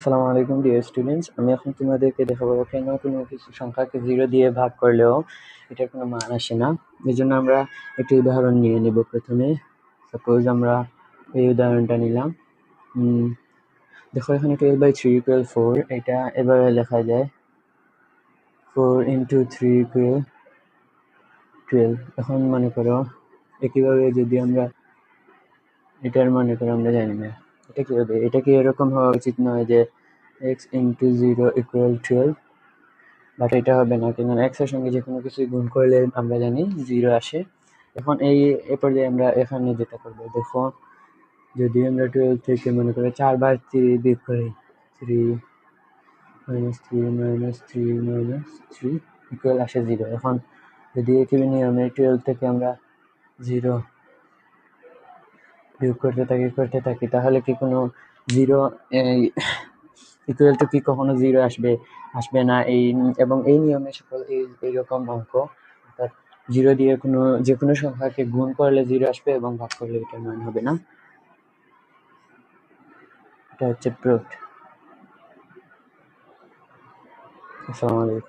আসসালামু আলাইকুম dear students, আমি এখন তোমাদেরকে দেখাবো কেন কোনো কিছু সংখ্যাকে 0 দিয়ে ভাগ করলেও এটার কোনো মান আসে না। এই জন্য আমরা একটি উদাহরণ নিয়ে নেব। প্রথমে সাপোজ আমরা এই উদাহরণটা নিলাম। দেখো এখানে 12/3 = 4, এটা এভাবে লেখা যায় 4 × 3 = 12। এখন মনে করো একইভাবে যদি আমরা এটার মনে করো আমরা জানি না এটা কিভাবে, এটা কি এরকম হওয়া উচিত নয় যে x × 0 = 12, বাট এটা হবে না, কারণ x এর সঙ্গে যে কোনো কিছু গুণ করলে আমরা জানি 0 আসে। এখন এই পর্যায়ে আমরা এখানে যেটা করবো, দেখো যদি আমরা 12 থেকে মনে করে 4 বার 3 বিয়োগ করি, 3 - 3 - 3 - 3 ইকুয়াল আসে 0। এখন যদি একই নিয়মে 12 থেকে আমরা 0 বিয়োগ করতে থাকি তাহলে কি কোনো 0 ইকুয়াল টু কি কখনো 0 আসবে না। এবং এই নিয়মে সকল এইরকম অঙ্ক, অর্থাৎ 0 দিয়ে যে কোনো সংখ্যাকে গুণ করলে 0 আসবে এবং ভাগ করলে এটার মান হবে না। এটা হচ্ছে প্রুফ। আসসালামু আলাইকুম।